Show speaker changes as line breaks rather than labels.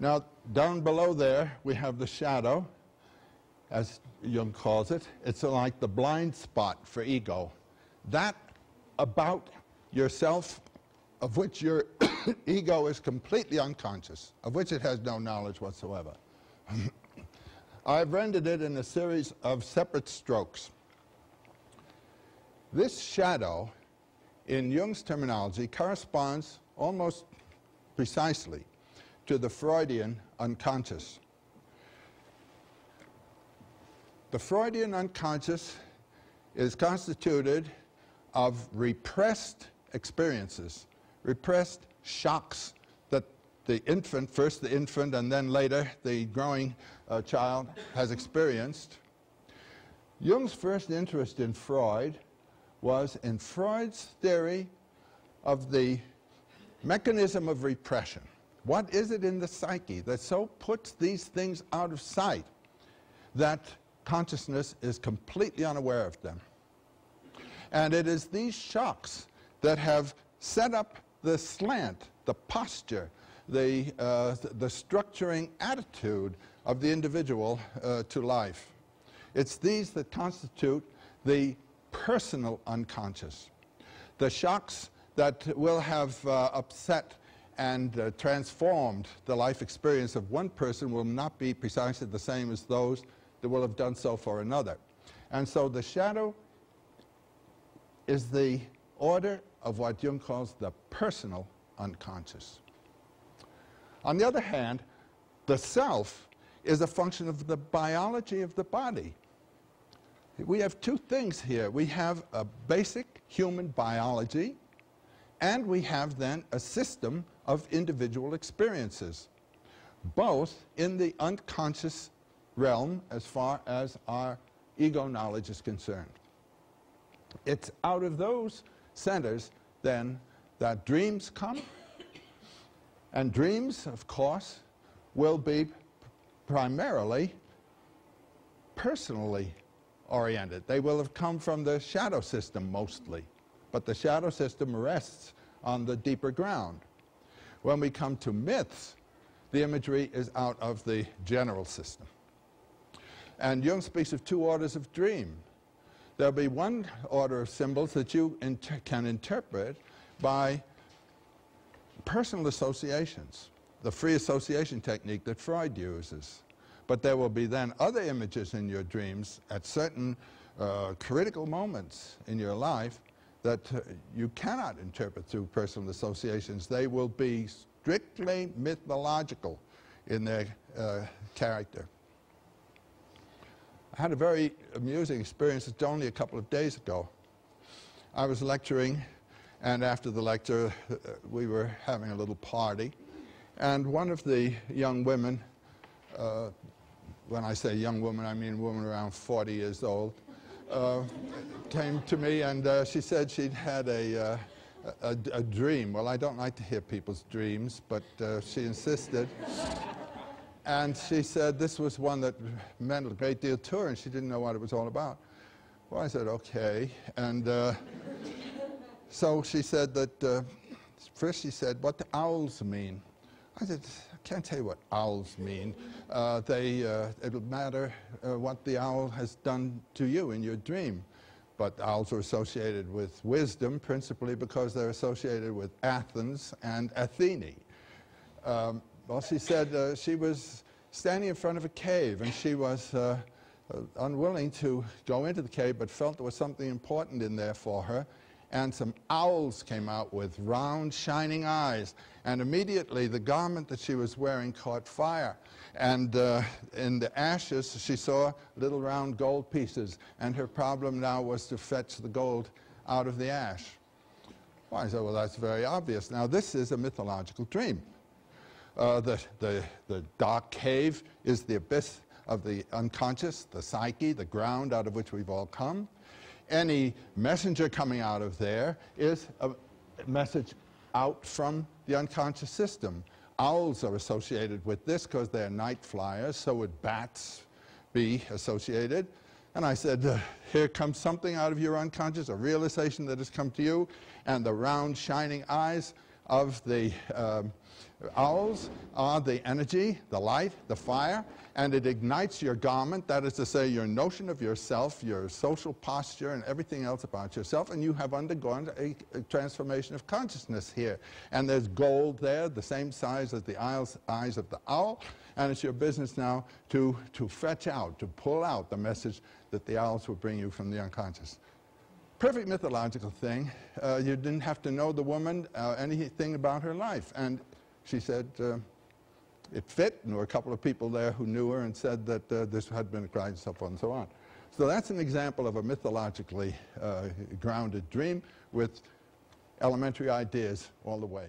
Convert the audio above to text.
Now, down below there, we have the shadow, as Jung calls it. It's like the blind spot for ego. That about yourself of which your ego is completely unconscious, of which it has no knowledge whatsoever. I've rendered it in a series of separate strokes. This shadow, in Jung's terminology, corresponds almost precisely to the Freudian unconscious. The Freudian unconscious is constituted of repressed experiences, repressed shocks that the infant, first the infant and then later the growing child has experienced. Jung's first interest in Freud was in Freud's theory of the mechanism of repression. What is it in the psyche that so puts these things out of sight that consciousness is completely unaware of them? And it is these shocks that have set up the slant, the posture, the structuring attitude of the individual to life. It's these that constitute the personal unconscious. The shocks that will have upset and transformed the life experience of one person will not be precisely the same as those that will have done so for another. And so the shadow is the order of what Jung calls the personal unconscious. On the other hand, the self is a function of the biology of the body. We have two things here. We have a basic human biology, and we have then a system of individual experiences, both in the unconscious realm as far as our ego knowledge is concerned. It's out of those centers, then, that dreams come, and dreams, of course, will be primarily personally oriented. They will have come from the shadow system mostly, but the shadow system rests on the deeper ground. When we come to myths, the imagery is out of the general system. And Jung speaks of two orders of dream. There'll be one order of symbols that you can interpret by personal associations, the free association technique that Freud uses. But there will be then other images in your dreams at certain critical moments in your life that you cannot interpret through personal associations. They will be strictly mythological in their character. I had a very amusing experience just only a couple of days ago. I was lecturing, and after the lecture, we were having a little party. And one of the young women, when I say young woman, I mean a woman around 40 years old, came to me and she said she'd had a dream. Well, I don't like to hear people's dreams, but she insisted. And she said this was one that meant a great deal to her, and she didn't know what it was all about. Well, I said, okay. And so she said that, first she said, what do owls mean? I said, I can't tell you what owls mean. It'll matter what the owl has done to you in your dream. But owls are associated with wisdom, principally because they're associated with Athens and Athene. Well, she said she was standing in front of a cave, and she was unwilling to go into the cave, but felt there was something important in there for her. And some owls came out with round, shining eyes. And immediately, the garment that she was wearing caught fire. And in the ashes, she saw little round gold pieces. And her problem now was to fetch the gold out of the ash. Well, I said, well, that's very obvious. Now, this is a mythological dream. The dark cave is the abyss of the unconscious, the psyche, the ground out of which we've all come. Any messenger coming out of there is a message out from the unconscious system. Owls are associated with this because they're night flyers, so would bats be associated. And I said, here comes something out of your unconscious, a realization that has come to you, and the round, shining eyes of the owls are the energy, the light, the fire, and it ignites your garment, that is to say, your notion of yourself, your social posture, and everything else about yourself, and you have undergone a transformation of consciousness here. And there's gold there, the same size as the eyes of the owl, and it's your business now to fetch out, to pull out the message that the owls will bring you from the unconscious. Perfect mythological thing. You didn't have to know the woman, anything about her life. And she said it fit, and there were a couple of people there who knew her and said that this had been a crime, and so forth and so on. So that's an example of a mythologically grounded dream with elementary ideas all the way.